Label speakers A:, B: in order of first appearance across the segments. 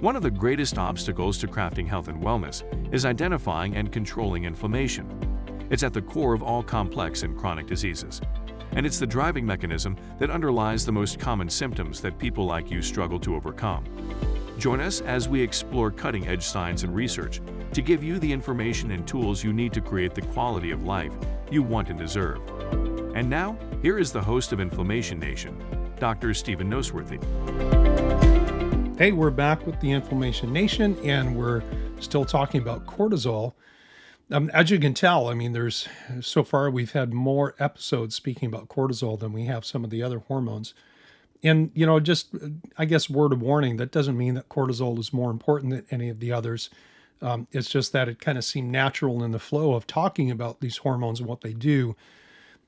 A: One of the greatest obstacles to crafting health and wellness is identifying and controlling inflammation. It's at the core of all complex and chronic diseases, and it's the driving mechanism that underlies the most common symptoms that people like you struggle to overcome. Join us as we explore cutting-edge science and research to give you the information and tools you need to create the quality of life you want and deserve. And now, here is the host of Inflammation Nation, Dr. Stephen Noseworthy.
B: Hey, we're back with the Inflammation Nation, and we're still talking about cortisol. As you can tell, so far we've had more episodes speaking about cortisol than we have some of the other hormones. And, I guess word of warning, that doesn't mean that cortisol is more important than any of the others. It's just that it kind of seemed natural in the flow of talking about these hormones and what they do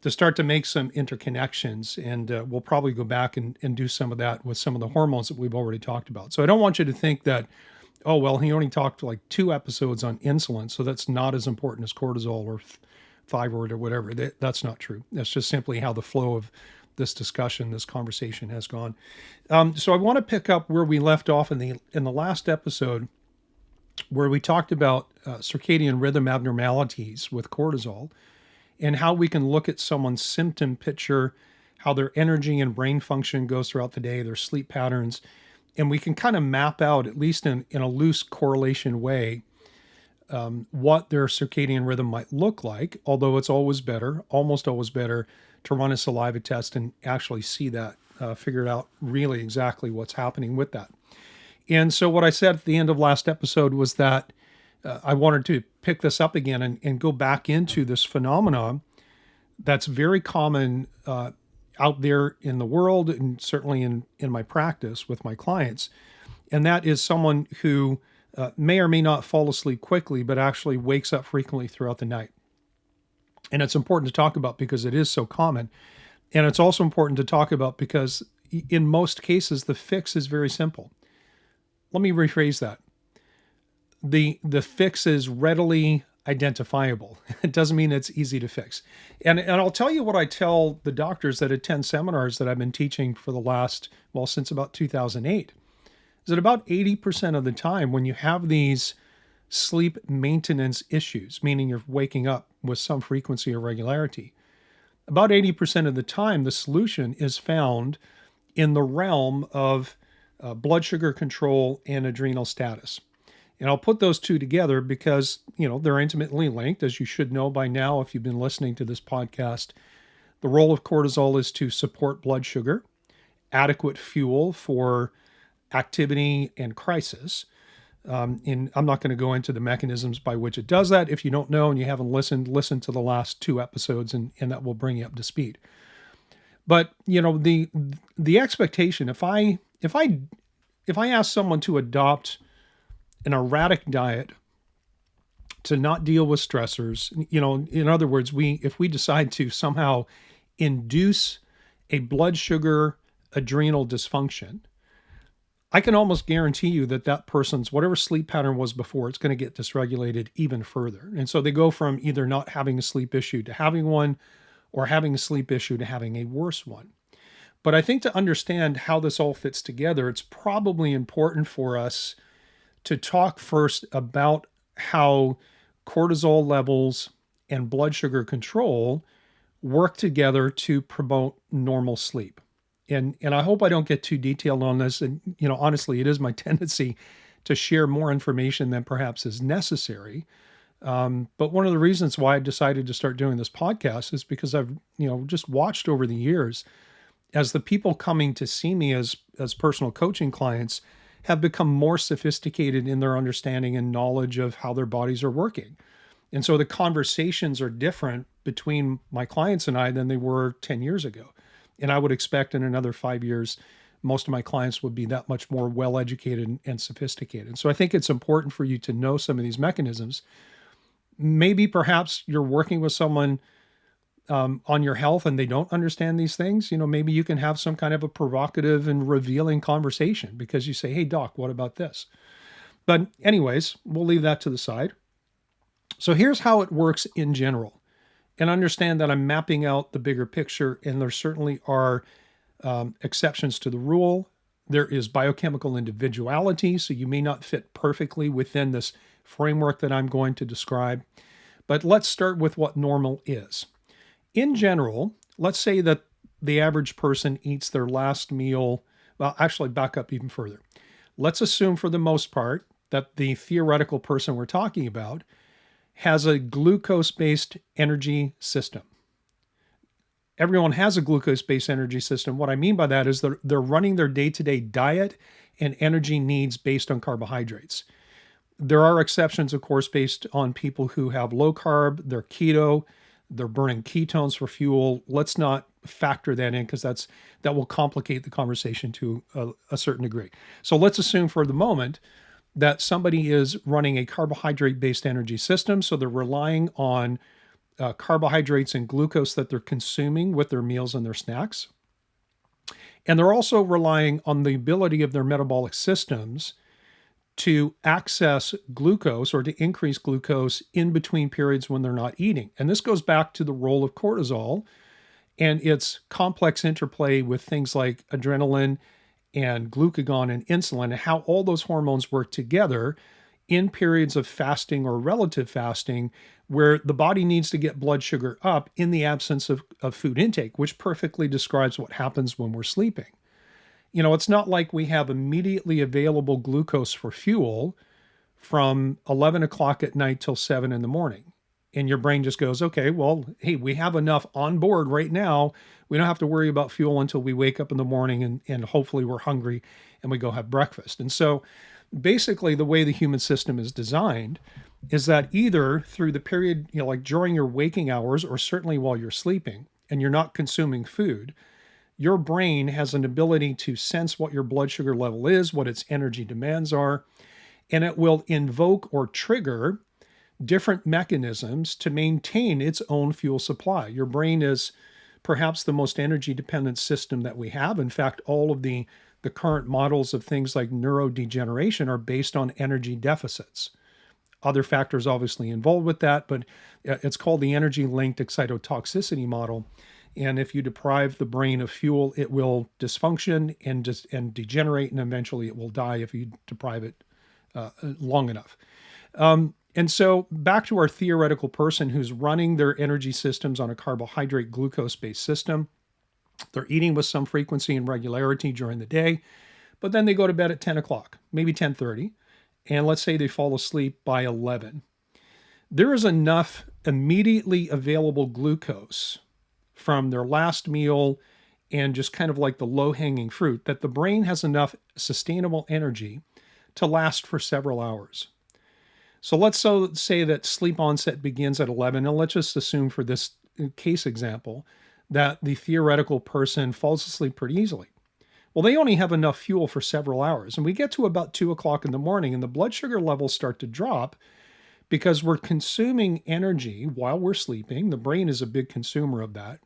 B: to start to make some interconnections. And we'll probably go back and do some of that with some of the hormones that we've already talked about. So I don't want you to think that, oh, well, he only talked like 2 episodes on insulin, so that's not as important as cortisol or thyroid or whatever. That's not true. That's just simply how the flow of this discussion, this conversation has gone. So I want to pick up where we left off in the last episode, where we talked about circadian rhythm abnormalities with cortisol and how we can look at someone's symptom picture, how their energy and brain function goes throughout the day, their sleep patterns, and we can kind of map out, at least in a loose correlation way, what their circadian rhythm might look like, although it's almost always better to run a saliva test and actually see that, figure out really exactly what's happening with that. And so what I said at the end of last episode was that I wanted to pick this up again and go back into this phenomenon that's very common out there in the world, and certainly in my practice with my clients. And that is someone who may or may not fall asleep quickly, but actually wakes up frequently throughout the night. And it's important to talk about because it is so common. And it's also important to talk about because in most cases, the fix is very simple. Let me rephrase that. The fix is readily identifiable. It doesn't mean it's easy to fix. And I'll tell you what I tell the doctors that attend seminars that I've been teaching for the last, since about 2008, is that about 80% of the time when you have these sleep maintenance issues, meaning you're waking up with some frequency or regularity, about 80% of the time the solution is found in the realm of blood sugar control and adrenal status. And I'll put those two together because, they're intimately linked, as you should know by now if you've been listening to this podcast. The role of cortisol is to support blood sugar, adequate fuel for activity and crisis. And I'm not going to go into the mechanisms by which it does that. If you don't know and you haven't listened, listen to the last 2 episodes and that will bring you up to speed. But, the expectation, if I ask someone to adopt an erratic diet, to not deal with stressors, in other words, if we decide to somehow induce a blood sugar adrenal dysfunction, I can almost guarantee you that person's whatever sleep pattern was before, it's going to get dysregulated even further. And so they go from either not having a sleep issue to having one, or having a sleep issue to having a worse one. But I think to understand how this all fits together, it's probably important for us to talk first about how cortisol levels and blood sugar control work together to promote normal sleep. And I hope I don't get too detailed on this. And, honestly, it is my tendency to share more information than perhaps is necessary. But one of the reasons why I decided to start doing this podcast is because I've, just watched over the years as the people coming to see me as personal coaching clients have become more sophisticated in their understanding and knowledge of how their bodies are working. And so the conversations are different between my clients and I than they were 10 years ago. And I would expect in another 5 years, most of my clients would be that much more well-educated and sophisticated. So I think it's important for you to know some of these mechanisms. Maybe perhaps you're working with someone on your health and they don't understand these things. Maybe you can have some kind of a provocative and revealing conversation because you say, hey, doc, what about this? But anyways, we'll leave that to the side. So here's how it works in general. And understand that I'm mapping out the bigger picture, and there certainly are exceptions to the rule. There is biochemical individuality, so you may not fit perfectly within this framework that I'm going to describe. But let's start with what normal is. In general, let's say that the average person eats their last meal. Well, actually, back up even further. Let's assume for the most part that the theoretical person we're talking about has a glucose-based energy system. Everyone has a glucose-based energy system. What I mean by that is they're running their day-to-day diet and energy needs based on carbohydrates. There are exceptions, of course, based on people who have low carb, they're keto, they're burning ketones for fuel. Let's not factor that in because that will complicate the conversation to a certain degree. So let's assume for the moment that somebody is running a carbohydrate-based energy system. So they're relying on carbohydrates and glucose that they're consuming with their meals and their snacks. And they're also relying on the ability of their metabolic systems to access glucose or to increase glucose in between periods when they're not eating. And this goes back to the role of cortisol and its complex interplay with things like adrenaline and glucagon and insulin, and how all those hormones work together in periods of fasting or relative fasting, where the body needs to get blood sugar up in the absence of food intake, which perfectly describes what happens when we're sleeping. You know, it's not like we have immediately available glucose for fuel from 11 o'clock at night till 7 in the morning. And your brain just goes, okay, well, hey, we have enough on board right now. We don't have to worry about fuel until we wake up in the morning and hopefully we're hungry and we go have breakfast. And so basically the way the human system is designed is that either through the period, you know, like during your waking hours or certainly while you're sleeping and you're not consuming food, your brain has an ability to sense what your blood sugar level is, what its energy demands are, and it will invoke or trigger different mechanisms to maintain its own fuel supply. Your brain is perhaps the most energy dependent system that we have. In fact, all of the current models of things like neurodegeneration are based on energy deficits. Other factors obviously involved with that, but it's called the energy linked excitotoxicity model. And if you deprive the brain of fuel, it will dysfunction and degenerate, and eventually it will die if you deprive it long enough. And so back to our theoretical person who's running their energy systems on a carbohydrate glucose-based system. They're eating with some frequency and regularity during the day, but then they go to bed at 10 o'clock, maybe 10:30, and let's say they fall asleep by 11. There is enough immediately available glucose from their last meal and just kind of like the low-hanging fruit that the brain has enough sustainable energy to last for several hours. So let's say that sleep onset begins at 11, and let's just assume for this case example that the theoretical person falls asleep pretty easily. Well, they only have enough fuel for several hours, and we get to about 2 o'clock in the morning, and the blood sugar levels start to drop because we're consuming energy while we're sleeping. The brain is a big consumer of that,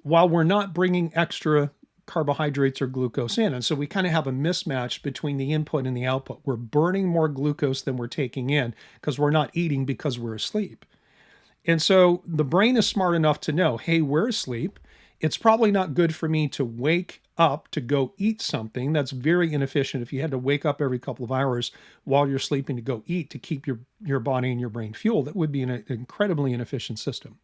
B: while we're not bringing extra carbohydrates or glucose in. And so we kind of have a mismatch between the input and the output. We're burning more glucose than we're taking in because we're not eating because we're asleep. And so the brain is smart enough to know, hey, we're asleep. It's probably not good for me to wake up to go eat something. That's very inefficient. If you had to wake up every couple of hours while you're sleeping to go eat to keep your body and your brain fueled, that would be an incredibly inefficient system.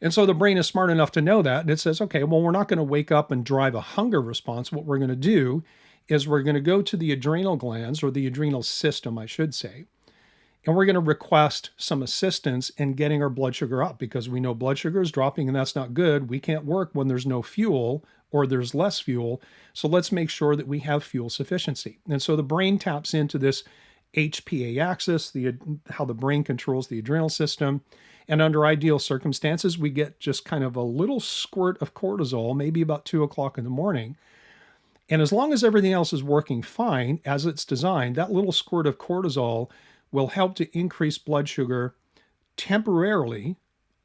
B: And so the brain is smart enough to know that. And it says, okay, well, we're not going to wake up and drive a hunger response. What we're going to do is we're going to go to the adrenal glands, or the adrenal system, I should say, and we're going to request some assistance in getting our blood sugar up, because we know blood sugar is dropping and that's not good. We can't work when there's no fuel or there's less fuel. So let's make sure that we have fuel sufficiency. And so the brain taps into this HPA axis, how the brain controls the adrenal system. And under ideal circumstances, we get just kind of a little squirt of cortisol, maybe about 2 o'clock in the morning. And as long as everything else is working fine as it's designed, that little squirt of cortisol will help to increase blood sugar temporarily,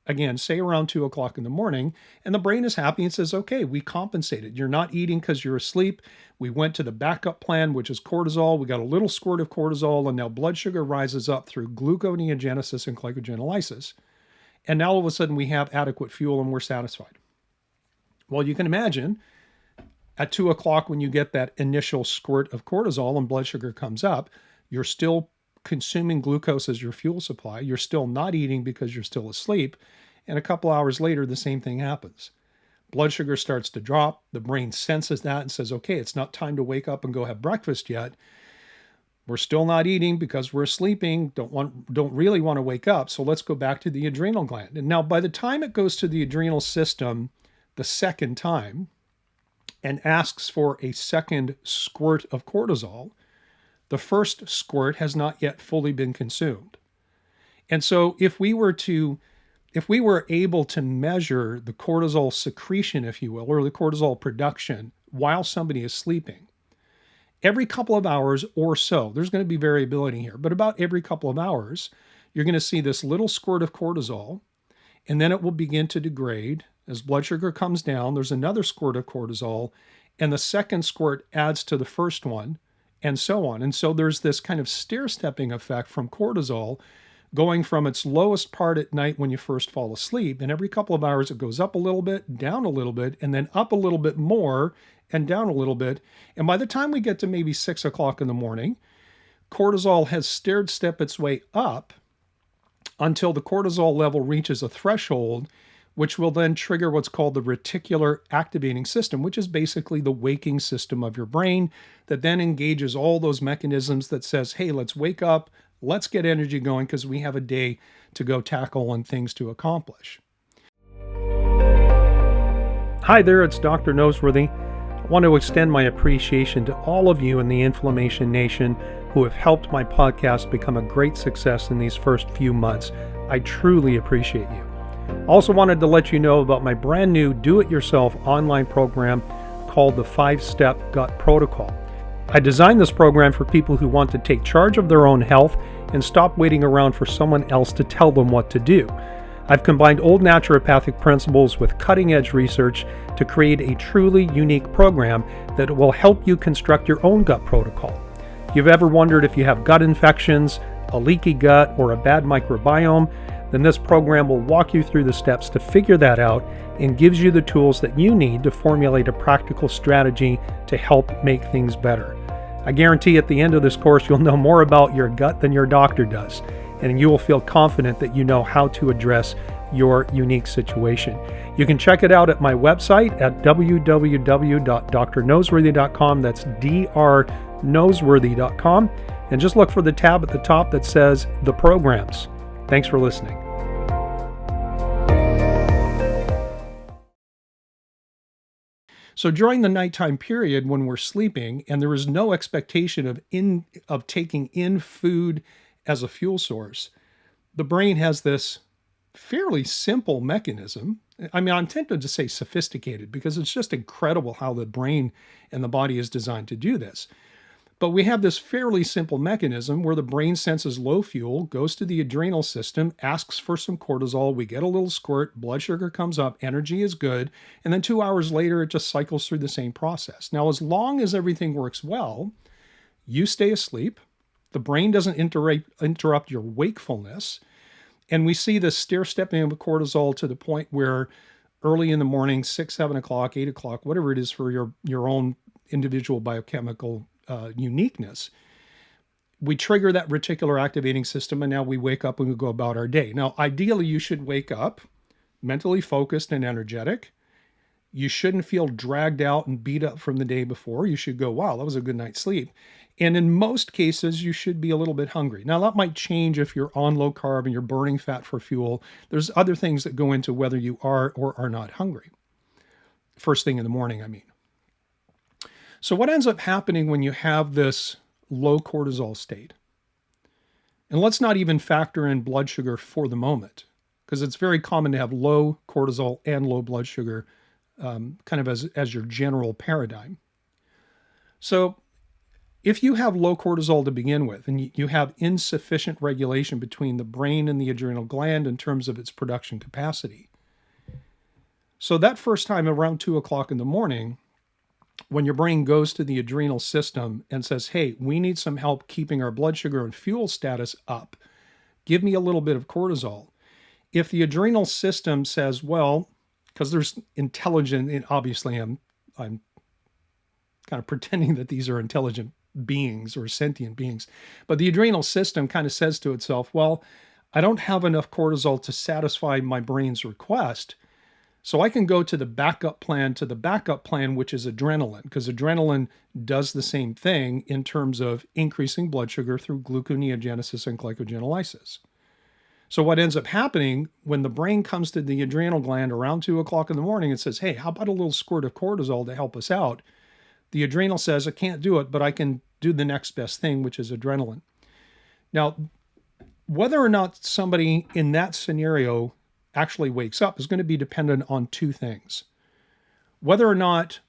B: again, say around 2 o'clock in the morning, and the brain is happy and says, okay, we compensated. You're not eating because you're asleep. We went to the backup plan, which is cortisol. We got a little squirt of cortisol, and now blood sugar rises up through gluconeogenesis and glycogenolysis. And now all of a sudden we have adequate fuel and we're satisfied. Well, you can imagine At 2 o'clock, when you get that initial squirt of cortisol and blood sugar comes up, you're still consuming glucose as your fuel supply. You're still not eating because you're still asleep. And a couple hours later, the same thing happens. Blood sugar starts to drop. The brain senses that and says, okay, it's not time to wake up and go have breakfast yet. We're still not eating because we're sleeping, don't really want to wake up. So let's go back to the adrenal gland. And now by the time it goes to the adrenal system the second time and asks for a second squirt of cortisol, the first squirt has not yet fully been consumed. And so if we were able to measure the cortisol secretion, if you will, or the cortisol production while somebody is sleeping, every couple of hours or so, there's going to be variability here, but about every couple of hours, you're going to see this little squirt of cortisol, and then it will begin to degrade. As blood sugar comes down, there's another squirt of cortisol, and the second squirt adds to the first one, and so on. And so there's this kind of stair-stepping effect from cortisol going from its lowest part at night when you first fall asleep, and every couple of hours it goes up a little bit, down a little bit, and then up a little bit more, and down a little bit. And by the time we get to maybe 6 o'clock in the morning, cortisol has stair-stepped its way up until the cortisol level reaches a threshold, which will then trigger what's called the reticular activating system, which is basically the waking system of your brain that then engages all those mechanisms that says, hey, let's wake up, let's get energy going because we have a day to go tackle and things to accomplish. Hi there, it's Dr. Noseworthy. I want to extend my appreciation to all of you in the Inflammation Nation who have helped my podcast become a great success in these first few months. I truly appreciate you. Also wanted to let you know about my brand new do-it-yourself online program called the 5-Step Gut Protocol. I designed this program for people who want to take charge of their own health and stop waiting around for someone else to tell them what to do. I've combined old naturopathic principles with cutting-edge research to create a truly unique program that will help you construct your own gut protocol. If you've ever wondered if you have gut infections, a leaky gut, or a bad microbiome, then this program will walk you through the steps to figure that out and gives you the tools that you need to formulate a practical strategy to help make things better. I guarantee at the end of this course, you'll know more about your gut than your doctor does, and you will feel confident that you know how to address your unique situation. You can check it out at my website at www.drnoseworthy.com. That's drnoseworthy.com. And just look for the tab at the top that says The Programs. Thanks for listening. So during the nighttime period when we're sleeping and there is no expectation of taking in food as a fuel source, the brain has this fairly simple mechanism. I mean, I'm tempted to say sophisticated because it's just incredible how the brain and the body is designed to do this. But we have this fairly simple mechanism where the brain senses low fuel, goes to the adrenal system, asks for some cortisol, we get a little squirt, blood sugar comes up, energy is good, and then 2 hours later it just cycles through the same process. Now, as long as everything works well, you stay asleep, the brain doesn't interrupt your wakefulness, and we see this stair-stepping of cortisol to the point where early in the morning, 6, 7 o'clock, 8 o'clock, whatever it is for your own individual biochemical uniqueness, we trigger that reticular activating system, and now we wake up and we go about our day. Now, ideally, you should wake up mentally focused and energetic. You shouldn't feel dragged out and beat up from the day before. You should go, wow, that was a good night's sleep. And in most cases, you should be a little bit hungry. Now, that might change if you're on low carb and you're burning fat for fuel. There's other things that go into whether you are or are not hungry. First thing in the morning, I mean. So what ends up happening when you have this low cortisol state? And let's not even factor in blood sugar for the moment, because it's very common to have low cortisol and low blood sugar kind of as your general paradigm. So if you have low cortisol to begin with, and you have insufficient regulation between the brain and the adrenal gland in terms of its production capacity, so that first time around 2 o'clock in the morning, when your brain goes to the adrenal system and says, hey, we need some help keeping our blood sugar and fuel status up, give me a little bit of cortisol. If the adrenal system says, well, because there's intelligent, and obviously I'm kind of pretending that these are intelligent beings or sentient beings. But the adrenal system kind of says to itself, well, I don't have enough cortisol to satisfy my brain's request. So I can go to the backup plan, which is adrenaline, because adrenaline does the same thing in terms of increasing blood sugar through gluconeogenesis and glycogenolysis. So what ends up happening when the brain comes to the adrenal gland around 2 o'clock in the morning and says, hey, how about a little squirt of cortisol to help us out? The adrenal says, I can't do it, but I can do the next best thing, which is adrenaline. Now, whether or not somebody in that scenario actually wakes up is going to be dependent on two things. Whether or not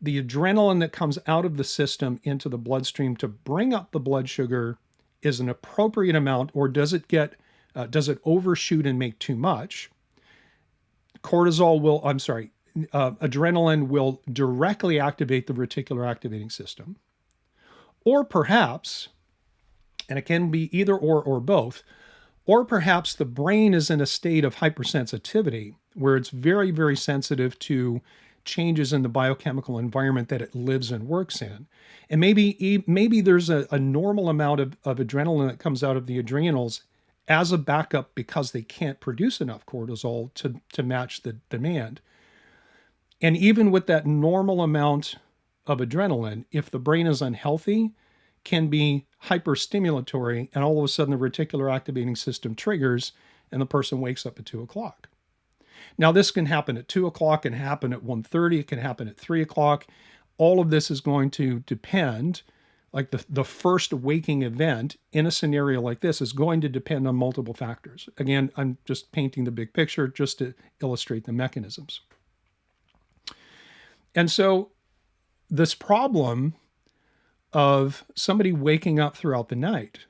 B: the adrenaline that comes out of the system into the bloodstream to bring up the blood sugar is an appropriate amount, or does it overshoot and make too much? Adrenaline will directly activate the reticular activating system. Or perhaps, and it can be either or both, or perhaps the brain is in a state of hypersensitivity where it's very, very sensitive to changes in the biochemical environment that it lives and works in. And maybe there's a normal amount of adrenaline that comes out of the adrenals as a backup because they can't produce enough cortisol to match the demand. And even with that normal amount of adrenaline, if the brain is unhealthy, can be hyperstimulatory, and all of a sudden the reticular activating system triggers and the person wakes up at 2 o'clock. Now, this can happen at 2 o'clock, it can happen at 1:30, it can happen at 3 o'clock. All of this is going to depend, like the first waking event in a scenario like this is going to depend on multiple factors. Again, I'm just painting the big picture just to illustrate the mechanisms. And so this problem of somebody waking up throughout the night,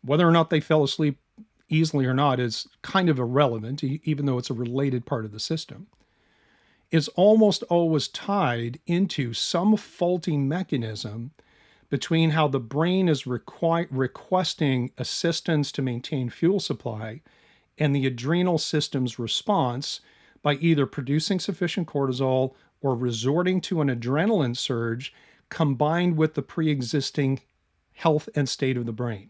B: whether or not they fell asleep easily or not is kind of irrelevant, even though it's a related part of the system, is almost always tied into some faulty mechanism between how the brain is requesting assistance to maintain fuel supply and the adrenal system's response by either producing sufficient cortisol or resorting to an adrenaline surge combined with the pre-existing health and state of the brain.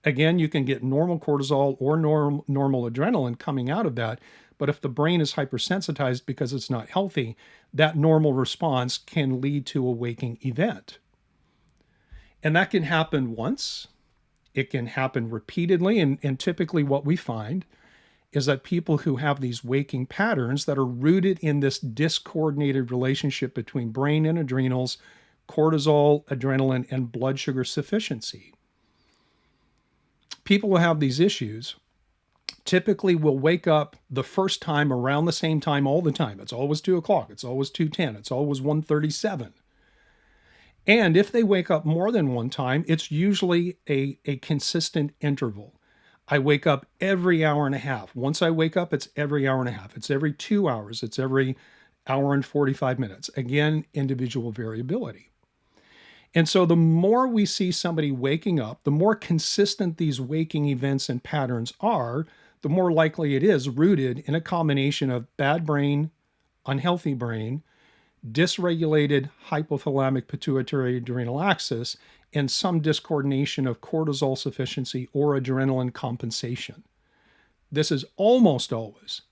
B: Again, you can get normal cortisol or normal adrenaline coming out of that, but if the brain is hypersensitized because it's not healthy, that normal response can lead to a waking event. And that can happen once, it can happen repeatedly, and typically what we find is that people who have these waking patterns that are rooted in this discoordinated relationship between brain and adrenals, cortisol, adrenaline, and blood sugar sufficiency. People who have these issues typically will wake up the first time around the same time all the time. It's always 2 o'clock. It's always 2:10. It's always 1:37. And if they wake up more than one time, it's usually a consistent interval. I wake up every hour and a half. Once I wake up, it's every hour and a half. It's every 2 hours. It's every hour and 45 minutes. Again, individual variability. And so the more we see somebody waking up, the more consistent these waking events and patterns are, the more likely it is rooted in a combination of bad brain, unhealthy brain, dysregulated hypothalamic pituitary adrenal axis, and some discoordination of cortisol sufficiency or adrenaline compensation. This is almost always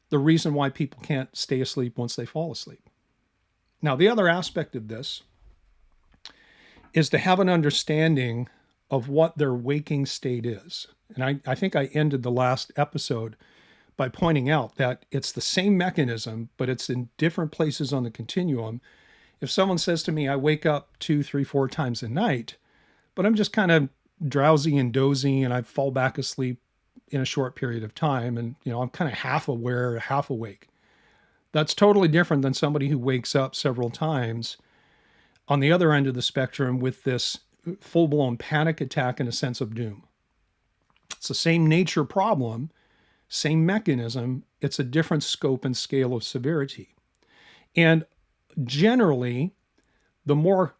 B: the reason why people can't stay asleep once they fall asleep. Now, the other aspect of this is to have an understanding of what their waking state is. And I think I ended the last episode by pointing out that it's the same mechanism, but it's in different places on the continuum. If someone says to me, I wake up 2, 3, 4 times a night, but I'm just kind of drowsy and dozy and I fall back asleep in a short period of time, and I'm kind of half aware, half awake. That's totally different than somebody who wakes up several times on the other end of the spectrum with this full-blown panic attack and a sense of doom. It's the same nature problem, same mechanism. It's a different scope and scale of severity. And generally, the more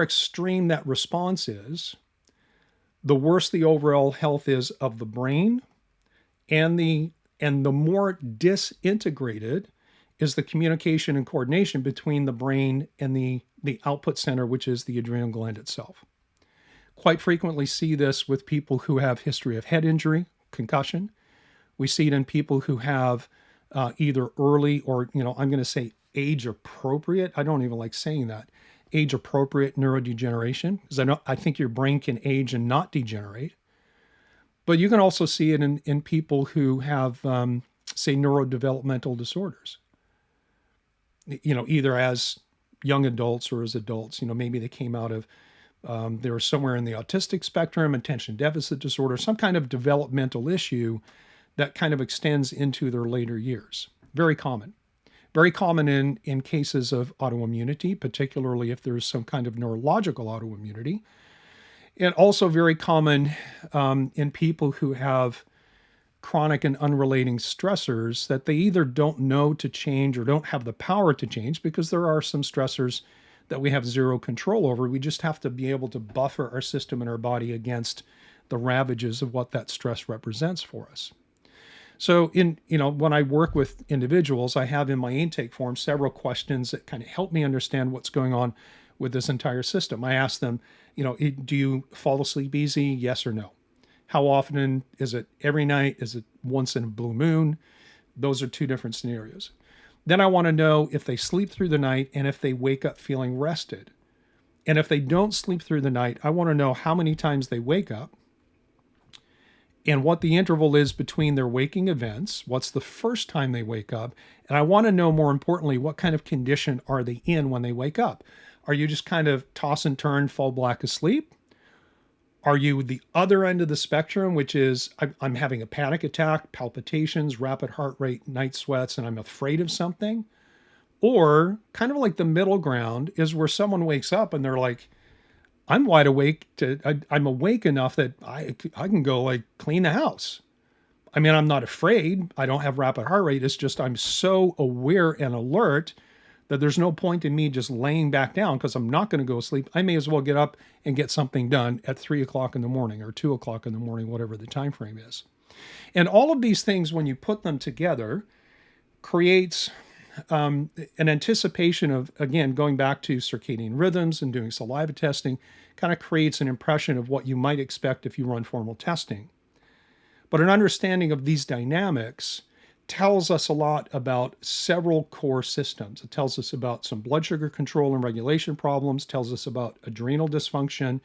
B: extreme that response is, the worse the overall health is of the brain, and the more disintegrated is the communication and coordination between the brain and the output center, which is the adrenal gland itself. Quite frequently see this with people who have history of head injury, concussion. We see it in people who have either early or, I'm going to say age appropriate. I don't even like saying that. Age appropriate neurodegeneration, because I think your brain can age and not degenerate. But you can also see it in people who have, say, neurodevelopmental disorders. Either as young adults or as adults. Maybe they came out of, they were somewhere in the autistic spectrum, attention deficit disorder, some kind of developmental issue that kind of extends into their later years. Very common. Very common in cases of autoimmunity, particularly if there's some kind of neurological autoimmunity. And also very common in people who have chronic and unrelating stressors that they either don't know to change or don't have the power to change, because there are some stressors that we have zero control over. We just have to be able to buffer our system and our body against the ravages of what that stress represents for us. So when I work with individuals, I have in my intake form several questions that kind of help me understand what's going on with this entire system. I ask them, do you fall asleep easy? Yes or no? How often? Is it every night? Is it once in a blue moon? Those are two different scenarios. Then I want to know if they sleep through the night and if they wake up feeling rested. And if they don't sleep through the night, I want to know how many times they wake up and what the interval is between their waking events. What's the first time they wake up? And I want to know, more importantly, what kind of condition are they in when they wake up? Are you just kind of toss and turn, fall black asleep? Are you the other end of the spectrum, which is I'm having a panic attack, palpitations, rapid heart rate, night sweats, and I'm afraid of something? Or kind of like the middle ground is where someone wakes up and they're like, I'm wide awake I'm awake enough that I can go like clean the house. I mean, I'm not afraid. I don't have rapid heart rate. It's just I'm so aware and alert that there's no point in me just laying back down because I'm not going to go to sleep. I may as well get up and get something done at 3 o'clock in the morning or 2 o'clock in the morning, whatever the time frame is. And all of these things, when you put them together, creates an anticipation of, again, going back to circadian rhythms and doing saliva testing, kind of creates an impression of what you might expect if you run formal testing. But an understanding of these dynamics tells us a lot about several core systems. It tells us about some blood sugar control and regulation problems, tells us about adrenal dysfunction,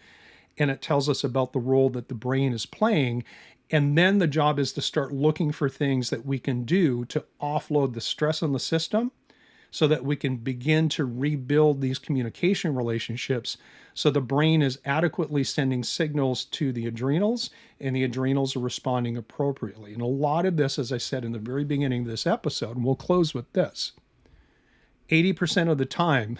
B: and it tells us about the role that the brain is playing. And then the job is to start looking for things that we can do to offload the stress on the system so that we can begin to rebuild these communication relationships so the brain is adequately sending signals to the adrenals and the adrenals are responding appropriately. And a lot of this, as I said in the very beginning of this episode, and we'll close with this, 80% of the time,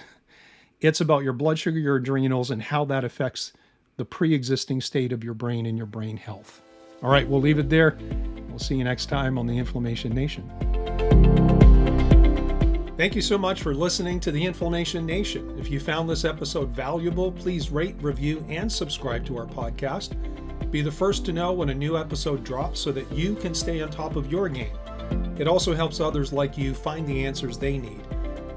B: it's about your blood sugar, your adrenals, and how that affects the pre-existing state of your brain and your brain health. All right, we'll leave it there. We'll see you next time on the Inflammation Nation. Thank you so much for listening to the Inflammation Nation. If you found this episode valuable, please rate, review, and subscribe to our podcast. Be the first to know when a new episode drops so that you can stay on top of your game. It also helps others like you find the answers they need.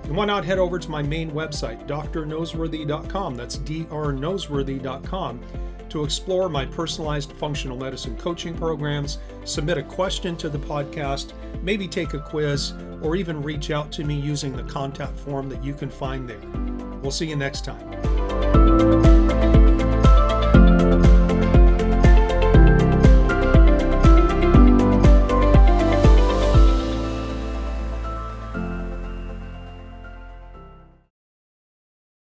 B: And why not head over to my main website, drnoseworthy.com, that's drnoseworthy.com, to explore my personalized functional medicine coaching programs, submit a question to the podcast, maybe take a quiz, or even reach out to me using the contact form that you can find there. We'll see you next time.